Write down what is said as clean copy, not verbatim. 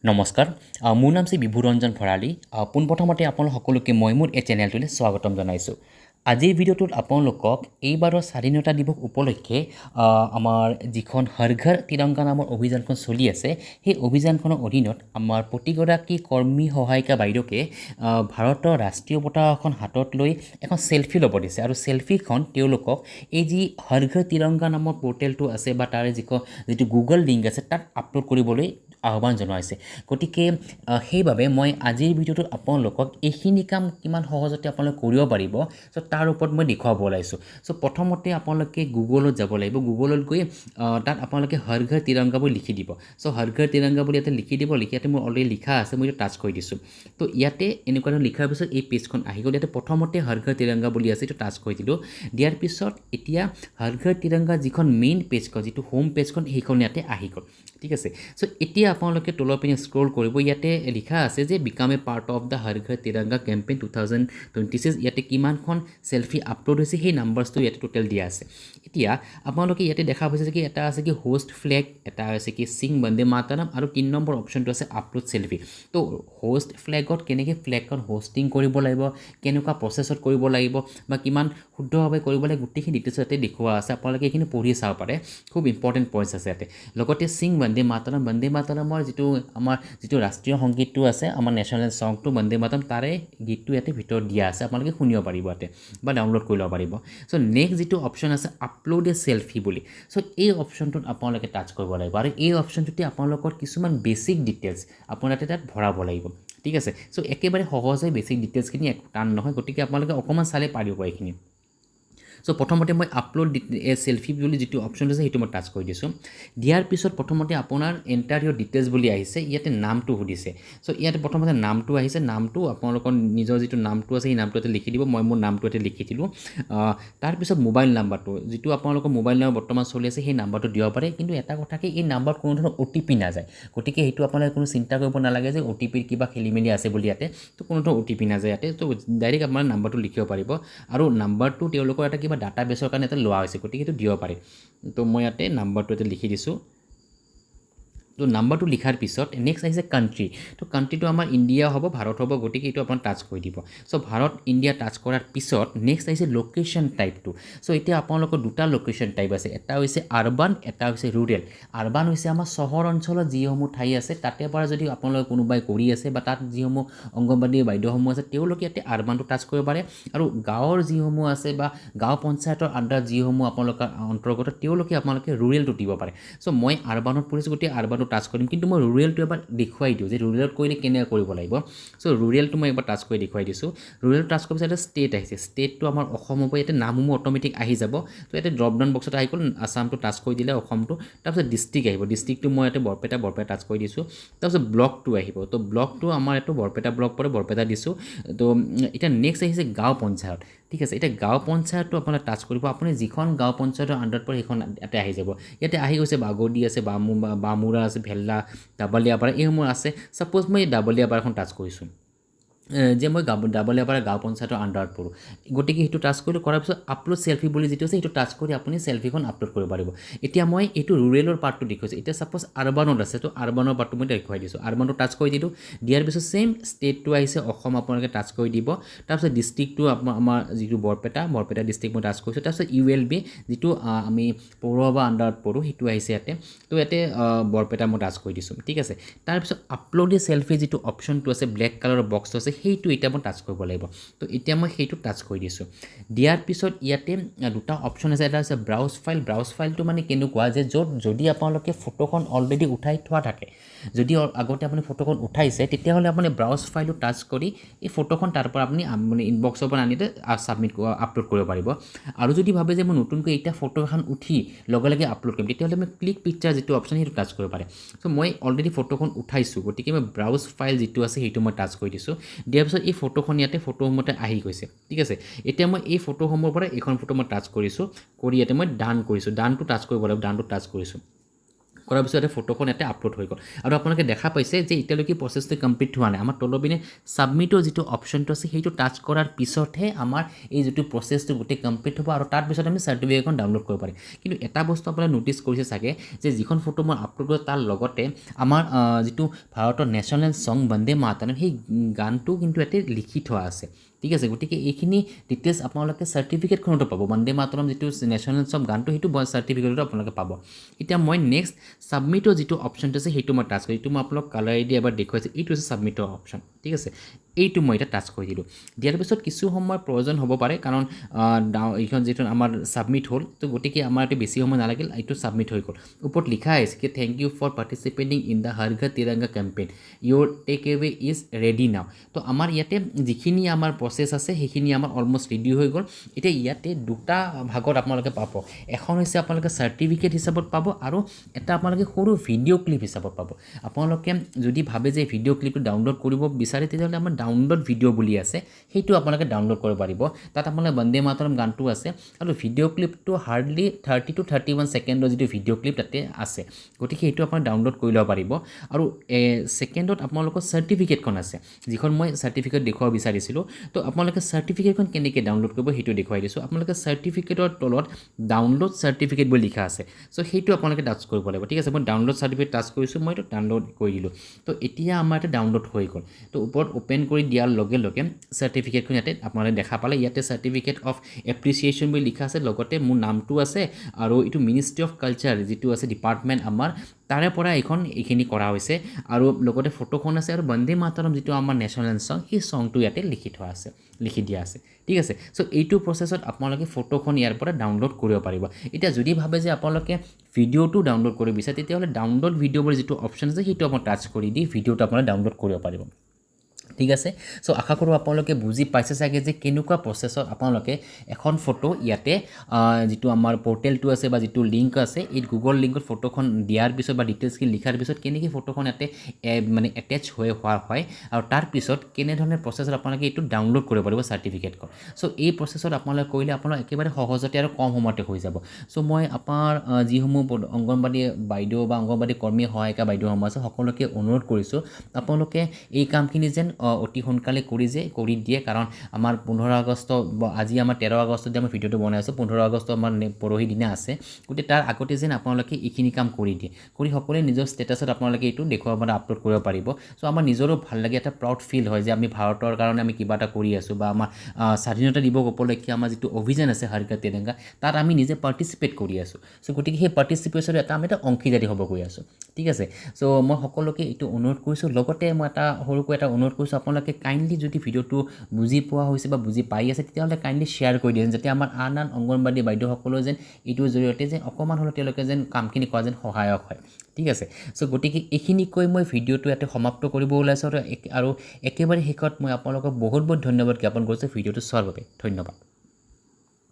নমস্কাৰ মোৰ নাম শ্ৰী বিভুৰঞ্জন ভৰালী পোনপ্ৰথমতে আপোনালোক সকলোকে মই মোৰ এই চেনেলটোলৈ স্বাগতম জনাইছোঁ আজিৰ ভিডিঅ'টোত আপোনালোকক এইবাৰৰ স্বাধীনতা দিৱস উপলক্ষে আমাৰ যিখন হৰ ঘৰ তিৰংগা নামৰ অভিযানখন চলি আছে সেই অভিযানখনৰ অধীনত আমাৰ প্ৰতিগৰাকী কৰ্মী সহায়িকা বাইদেউকে ভাৰতৰ ৰাষ্ট্ৰীয় পতাকাখন হাতত লৈ এখন চেলফি ল'ব দিছে আৰু চেলফিখন তেওঁলোকক এই যি হৰ ঘৰ তিৰংগা নামৰ পৰ্টেলটো আছে বা তাৰে যিটো গুগল লিংক আছে তাত আপলোড কৰিবলৈ আহ্বান জনাইছে গতিকে সেইবাবে মই আজিৰ ভিডিঅ'টোত আপোনালোকক এইখিনি কাম কিমান সহজতে আপোনালোকে কৰিব পাৰিব চ' তাৰ ওপৰত মই দেখুৱাব ওলাইছোঁ চ' প্ৰথমতে আপোনালোকে গুগলত যাব লাগিব গুগলত গৈ তাত আপোনালোকে হৰ ঘৰ তিৰংগা বুলি লিখি দিব চ' হৰ ঘৰ তিৰংগা বুলি ইয়াতে লিখি দিব ইয়াতে মোৰ অলৰেডি লিখা আছে মই এইটো টাচ কৰি দিছোঁ তো ইয়াতে এনেকুৱা ধৰণৰ লিখাৰ পিছত এই পেজখন আহি গ'ল ইয়াতে প্ৰথমতে হৰ ঘৰ তিৰংগা বুলি আছে এইটো টাচ কৰি দিলোঁ দিয়াৰ পিছত এতিয়া হৰ ঘৰ তিৰংগা যিখন মেইন পেজখন যিটো হোম পেজখন সেইখন ইয়াতে আহি গ'ল ঠিক আছে চ' এতিয়া আপোনালোকে তলৰ পিনে স্ক্ৰল কৰিব ইয়াতে লিখা আছে যে become a part of the Har Ghar Tiranga campaign 2026 ইয়াতে কিমানখন চেলফি আপলোড হৈছে সেই নাম্বাৰছটো ইয়াতে টোটেল দিয়া আছে এতিয়া আপোনালোকে ইয়াতে দেখা পাইছে কি এটা আছে কি হোষ্ট ফ্লেগ এটা আছে কি সিং বন্দে মাতৰম আৰু 3 নম্বৰ অপশ্যনটো আছে আপলোড চেলফি তো হোষ্ট ফ্লেগত কেনেকৈ ফ্লেগখন হোষ্টিং কৰিব লাগিব কেনেকুৱা প্ৰচেছত কৰিব লাগিব বা কিমান শুদ্ধভাৱে কৰিব লাগে গোটেইখিনি ডিটেইলছ ইয়াতে দেখুওৱা আছে আপোনালোকে এইখিনি পঢ়ি চাব পাৰে খুব ইম্পৰ্টেণ্ট পইণ্টছ আছে ইয়াতে লগতে সিং বন্দে মাতৰমৰ যিটো ৰাষ্ট্ৰীয় সংগীতটো আছে আমাৰ নেশ্যনেল ছংটো বন্দে মাতৰম তাৰে গীতটো ইয়াতে ভিতৰত দিয়া আছে আপোনালোকে শুনিব পাৰিব ইয়াতে বা ডাউনলোড কৰি ল'ব পাৰিব চ' নেক্সট যিটো অপশ্যন আছে আপলোড এ চেলফি বুলি চ' এই অপশ্যনটোত আপোনালোকে টাচ কৰিব লাগিব আৰু এই অপশ্যনটোতে আপোনালোকৰ কিছুমান বেছিক ডিটেইলছ আপোনালোকে তাত ভৰাব লাগিব ঠিক আছে চ' একেবাৰে সহজ হয় বেছিক ডিটেইলছখিনি একো টান নহয় গতিকে আপোনালোকে অকণমান চালে পাৰিব এইখিনি চ' প্ৰথমতে মই আপলোড চেলফি বুলি যিটো অপশ্যন আছে সেইটো মই টাচ কৰি দিছোঁ দিয়াৰ পিছত প্ৰথমতে আপোনাৰ এণ্টাৰ ইয়ৰ ডিটেইলছ বুলি আহিছে ইয়াতে নামটো সুধিছে চ' ইয়াতে প্ৰথমতে নামটো আহিছে নামটো আপোনালোকৰ নিজৰ যিটো নামটো আছে সেই নামটো ইয়াতে লিখি দিব মই মোৰ নামটো ইয়াতে লিখি দিলোঁ তাৰপিছত মোবাইল নাম্বাৰটো যিটো আপোনালোকৰ মোবাইল নাম্বাৰ বৰ্তমান চলি আছে সেই নাম্বাৰটো দিব পাৰে কিন্তু এটা কথা কি এই নাম্বাৰত কোনো ধৰণৰ OTP নাযায় গতিকে সেইটো আপোনালোকে কোনো চিন্তা কৰিব নালাগে যে OTPৰ কিবা খেলি মেলি আছে বুলি ইয়াতে তো কোনো ধৰণৰ OTP নাযায় ইয়াতে তো ডাইৰেক্ট আপোনাৰ নাম্বাৰটো লিখিব পাৰিব আৰু নাম্বাৰটো তেওঁলোকৰ এটা কিবা ডাটাবেছৰ কাৰণে এটা লোৱা হৈছে গতিকে সেইটো দিব পাৰে তো মই ইয়াতে নাম্বাৰটো ইয়াতে লিখি দিছোঁ তো নাম্বাৰটো লিখাৰ পিছত নেক্সট আহিছে কাণ্ট্ৰি তো কাণ্ট্ৰিটো আমাৰ ইণ্ডিয়া হ'ব ভাৰত হ'ব গতিকে এইটো আপোনাৰ টাচ কৰি দিব চ' ভাৰত ইণ্ডিয়া টাচ কৰাৰ পিছত নেক্সট আহিছে লোকেশ্যন টাইপটো চ' এতিয়া আপোনালোকৰ দুটা লোকেশ্যন টাইপ আছে এটা হৈছে আৰবান এটা হৈছে ৰুৰেল আৰবান হৈছে আমাৰ চহৰ অঞ্চলত যিসমূহ ঠাই আছে তাতে পৰা যদি আপোনালোকে কোনোবাই কৰি আছে বা তাত যিসমূহ অংগনবাদী বাইদেউসমূহ আছে তেওঁলোকে ইয়াতে আৰবানটো টাচ কৰিব পাৰে আৰু গাঁৱৰ যিসমূহ আছে বা গাঁও পঞ্চায়তৰ আণ্ডাৰত যিসমূহ আপোনালোকৰ অন্তৰ্গত তেওঁলোকে আপোনালোকে ৰুৰেলটো দিব পাৰে চ' মই আৰবানত পৰিছোঁ গতিকে আৰবানটো টাচ কৰিম কিন্তু মই ৰুৰেলটো এবাৰ দেখুৱাই দিওঁ যে ৰুৰেলত কৰিলে কেনেকৈ কৰিব লাগিব চ' ৰুৰেলটো মই এবাৰ টাচ কৰি দেখুৱাই দিছোঁ ৰুৰেল টাচ কৰাৰ পিছত এটা ষ্টেট আহিছে ষ্টেটটো আমাৰ অসম হ'ব ইয়াতে নামসমূহ অট'মেটিক আহি যাব তো ইয়াতে ড্ৰপ ডাউন বক্সত আহি গ'ল আছামটো টাচ কৰি দিলে অসমটো তাৰপিছত ডিষ্ট্ৰিক্ট আহিব ডিষ্ট্ৰিক্টটো মই ইয়াতে বৰপেটা টাচ কৰি দিছোঁ তাৰপিছত ব্লকটো আহিব তো ব্লকটো আমাৰ এইটো বৰপেটা ব্লক পৰে বৰপেটা দিছোঁ তো এতিয়া নেক্সট আহিছে গাঁও পঞ্চায়ত ঠিক আছে এতিয়া গাঁও পঞ্চায়তটো আপোনাৰ টাচ কৰিব আপুনি যিখন গাঁও পঞ্চায়তৰ আণ্ডাৰত পৰে সেইখন ইয়াতে আহি যাব ইয়াতে আহি গৈছে বাগদি আছে বামুৰা আছে ভেল্লা ডাবলীয়াপাৰা এইসমূহ আছে ছাপ'জ মই ডাবলীয়াপাৰাখন টাচ কৰিছোঁ যে মই ডাবলীয়াপাৰা গাঁও পঞ্চায়তৰ আণ্ডাৰত পৰোঁ গতিকে সেইটো টাচ কৰিলোঁ কৰাৰ পিছত আপলোড চেলফি বুলি যিটো আছে সেইটো টাচ কৰি আপুনি চেলফিখন আপলোড কৰিব পাৰিব এতিয়া মই এইটো ৰুৰেলৰ পাৰ্টটো দেখুৱাইছোঁ এতিয়া ছাপ'জ আৰবানত আছে তো আৰবানৰ পাৰ্টটো মই দেখুৱাই দিছোঁ আৰবানটো টাচ কৰি দিলোঁ দিয়াৰ পিছত ছেইম ষ্টেটটো আহিছে অসম আপোনালোকে টাচ কৰি দিব তাৰপিছত ডিষ্ট্ৰিক্টটো আমাৰ যিটো বৰপেটা ডিষ্ট্ৰিক্ট মই টাচ কৰিছোঁ তাৰপিছত ULB যিটো আমি পৌৰসভা আণ্ডাৰত পৰোঁ সেইটো আহিছে ইয়াতে তো ইয়াতে বৰপেটা মই টাচ কৰি দিছোঁ ঠিক আছে তাৰপিছত আপলোড চেলফি যিটো অপশ্যনটো আছে ব্লেক কালাৰৰ বক্সটো আছে সেইটো এতিয়া মই টাচ কৰিব লাগিব তো এতিয়া মই সেইটো টাচ কৰি দিছোঁ দিয়াৰ পিছত ইয়াতে দুটা অপশ্যন আছে এটা আছে ব্ৰাউজ ফাইলটো মানে কেনেকুৱা যে য'ত যদি আপোনালোকে ফটোখন অলৰেডি উঠাই থোৱা থাকে যদি আগতে আপুনি ফটোখন উঠাইছে তেতিয়াহ'লে আপুনি ব্ৰাউজ ফাইলটো টাচ কৰি এই ফটোখন তাৰ পৰা আপুনি ইনবক্সৰ পৰা আনিতে আপলোড কৰিব পাৰিব আৰু যদি ভাবে যে মই নতুনকৈ এতিয়া ফটো এখন উঠি লগে লগে আপলোড কৰিম তেতিয়াহ'লে মই ক্লিক পিকচাৰ যিটো অপশ্যন সেইটো টাচ কৰিব পাৰে চ' মই অলৰেডি ফটোখন উঠাইছোঁ গতিকে মই ব্ৰাউজ ফাইল যিটো আছে সেইটো মই টাচ কৰি দিছোঁ দিয়াৰ পিছত এই ফটোখন ইয়াতে ফটোসমূহতে আহি গৈছে ঠিক আছে এতিয়া মই এই ফটোসমূহৰ পৰা এইখন ফটো মই টাচ কৰিছোঁ কৰি ইয়াতে মই ডান কৰিছোঁ ডানটো টাচ কৰিব লাগিব ডানটো টাচ কৰিছোঁ কৰাৰ পিছতে ফটোখন ইয়াতে আপলোড হৈ গ'ল আৰু আপোনালোকে দেখা পাইছে যে এতিয়ালৈকে প্ৰচেছটো কমপ্লিট হোৱা নাই আমাৰ তলপিনে ছাবমিটৰ যিটো অপশ্যনটো আছে সেইটো টাচ কৰাৰ পিছতহে আমাৰ এই যিটো প্ৰচেছটো গোটেই কমপ্লিট হ'ব আৰু তাৰপিছত আমি চাৰ্টিফিকেটখন ডাউনলোড কৰিব পাৰিম কিন্তু এটা বস্তু আপোনালোকে ন'টিছ কৰিছে চাগে যে যিখন ফটো মই আপলোড কৰোঁ তাৰ লগতে আমাৰ যিটো ভাৰতৰ নেশ্যনেল ছং বন্দে মাতৰম সেই গানটো কিন্তু ইয়াতে লিখি থোৱা আছে ঠিক আছে গতিকে এইখিনি ডিটেইলছ আপোনালোকে চাৰ্টিফিকেটখনতো পাব বন্দে মাতৰম যিটো নেশ্যনেল ছং গানটো সেইটো চাৰ্টিফিকেটতো আপোনালোকে পাব এতিয়া মই নেক্সট ছাবমিটৰ যিটো অপশ্যনটো আছে সেইটো মই টাচ কৰি এইটো মই আপোনালোক কালাৰ দি এবাৰ দেখুৱাইছোঁ এইটো হৈছে ছাবমিটৰ অপশ্যন ঠিক আছে এইটো মই এতিয়া টাচ কৰি দিলোঁ দিয়াৰ পিছত কিছু সময় প্ৰয়োজন হ'ব পাৰে কাৰণ এইখন যিটো আমাৰ ছাবমিট হ'ল তো গতিকে আমাৰ এইটো বেছি সময় নালাগিল এইটো ছাবমিট হৈ গ'ল ওপৰত লিখা আছে কি thank you for participating in the Har Ghar Tiranga campaign your take away is ready now তো আমাৰ ইয়াতে যিখিনি আমাৰ প্ৰচেছ আছে সেইখিনি আমাৰ অলমষ্ট ৰেডি হৈ গ'ল এতিয়া ইয়াতে দুটা ভাগত আপোনালোকে পাব এখন হৈছে আপোনালোকে চাৰ্টিফিকেট হিচাপত পাব আৰু এটা আপোনালোকে সৰু ভিডিঅ' ক্লিপ হিচাপত পাব আপোনালোকে যদি ভাবে যে ভিডিঅ' ক্লিপটো ডাউনলোড কৰিব বিচাৰে তেতিয়াহ'লে আমাৰ ডাউনলোড ভিডিঅ' বুলি আছে সেইটো আপোনালোকে ডাউনলোড কৰিব পাৰিব তাত আপোনালোকে বন্দে মাতৰম গানটো আছে আৰু ভিডিঅ' ক্লিপটো হাৰ্ডলি 30 to 31 ছেকেণ্ডৰ যিটো ভিডিঅ' ক্লিপ তাতে আছে গতিকে সেইটো আপুনি ডাউনলোড কৰি ল'ব পাৰিব আৰু ছেকেণ্ডত আপোনালোকৰ চাৰ্টিফিকেটখন আছে যিখন মই চাৰ্টিফিকেট দেখুৱাব বিচাৰিছিলোঁ তো আপোনালোকে চাৰ্টিফিকেটখন কেনেকৈ ডাউনলোড কৰিব সেইটো দেখুৱাই দিছোঁ আপোনালোকে চাৰ্টিফিকেটৰ তলত ডাউনলোড চাৰ্টিফিকেট বুলি লিখা আছে চ' সেইটো আপোনালোকে টাচ কৰিব লাগিব ঠিক আছে মই ডাউনলোড চাৰ্টিফিকেট টাচ কৰিছোঁ মই এইটো ডাউনলোড কৰি দিলোঁ তো এতিয়া আমাৰ এটা ডাউনলোড হৈ গ'ল তো ওপৰত অ'পেন কৰি দিয়াৰ লগে লগে চাৰ্টিফিকেটখন ইয়াতে আপোনালোকে দেখা পালে ইয়াতে চাৰ্টিফিকেট অফ এপ্ৰিচিয়েশ্যন বুলি লিখা আছে লগতে মোৰ নামটো আছে আৰু এইটো মিনিষ্ট্ৰি অফ কালচাৰ যিটো আছে ডিপাৰ্টমেণ্ট আমাৰ তাৰে পৰা এইখিনি কৰা হৈছে আৰু লগতে ফটোখন আছে আৰু বন্দে মাতৰম যিটো আমাৰ নেশ্যনেল ছং সেই ছংটো ইয়াতে লিখি দিয়া আছে ঠিক আছে চ' এইটো প্ৰচেছত আপোনালোকে ফটোখন ইয়াৰ পৰা ডাউনলোড কৰিব পাৰিব এতিয়া যদি ভাবে যে আপোনালোকে ভিডিঅ'টো ডাউনলোড কৰিব বিচাৰে তেতিয়াহ'লে ডাউনলোড ভিডিঅ'ৰ যিটো অপশ্যন আছে সেইটো আপুনি টাচ কৰি দি ভিডিঅ'টো আপোনালোকে ডাউনলোড কৰিব পাৰিব ঠিক আছে চ' আশা কৰোঁ আপোনালোকে বুজি পাইছে চাগে যে কেনেকুৱা প্ৰচেছত আপোনালোকে এখন ফটো ইয়াতে যিটো আমাৰ পৰ্টেলটো আছে বা যিটো লিংক আছে এই গুগল লিংকত ফটোখন দিয়াৰ পিছত বা ডিটেইলছখিনি লিখাৰ পিছত কেনেকৈ ফটোখন ইয়াতে মানে এটেচ হোৱা হয় আৰু তাৰপিছত কেনেধৰণৰ প্ৰচেছত আপোনালোকে এইটো ডাউনলোড কৰিব পাৰিব চাৰ্টিফিকেটখন চ' এই প্ৰচেছত আপোনালোকে কৰিলে আপোনালোক একেবাৰে সহজতে আৰু কম সময়তে হৈ যাব চ' মই আপোনাৰ যিসমূহ অংগনবাদী বাইদেউ বা অংগনবাদী কৰ্মী সহায়িকা বাইদেউসমূহ আছে সকলোকে অনুৰোধ কৰিছোঁ আপোনালোকে এই কামখিনি যেন অতি সোনকালে কৰি দিয়ে কাৰণ আমাৰ 15 আগষ্ট আজি আমাৰ 13 আগষ্টত আমি ভিডিঅ'টো বনাই আছোঁ 15 আগষ্ট আমাৰ পৰহি দিনা আছে গতিকে তাৰ আগতে যেন আপোনালোকে এইখিনি কাম কৰি দিয়ে কৰি সকলোৱে নিজৰ ষ্টেটাছত আপোনালোকে এইটো দেখুৱাব বা আপলোড কৰিব পাৰিব চ' আমাৰ নিজৰো ভাল লাগে এটা প্ৰাউড ফিল হয় যে আমি ভাৰতৰ কাৰণে আমি কিবা এটা কৰি আছোঁ বা আমাৰ স্বাধীনতা দিৱস উপলক্ষে আমাৰ যিটো অভিযান আছে হৰ ঘৰ তিৰংগা তাত আমি নিজে পাৰ্টিচিপেট কৰি আছোঁ চ' গতিকে সেই পাৰ্টিচিপেশ্যনৰ আমি এটা অংশীদাৰী হ'ব গৈ আছোঁ ঠিক আছে চ' মই সকলোকে এইটো অনুৰোধ কৰিছোঁ লগতে মই সৰুকৈ এটা অনুৰোধ কৰিছোঁ আপোনালোকে কাইণ্ডলি যদি ভিডিঅ'টো বুজি পোৱা হৈছে বা বুজি পাই আছে তেতিয়াহ'লে কাইণ্ডলি শ্বেয়াৰ কৰি দিয়ে যাতে আমাৰ আন অংগনবাদী বাইদেউসকলেও যেন এইটোৰ জৰিয়তে যেন অকণমান হ'লেও তেওঁলোকে যেন কামখিনি কৰা যেন সহায়ক হয় ঠিক আছে চ' গতিকে এইখিনি কৈ মই ভিডিঅ'টো ইয়াতে সমাপ্ত কৰিব ওলাইছোঁ আৰু একেবাৰে শেষত মই আপোনালোকক বহুত বহুত ধন্যবাদ জ্ঞাপন কৰিছোঁ ভিডিঅ'টো চোৱাৰ বাবে ধন্যবাদ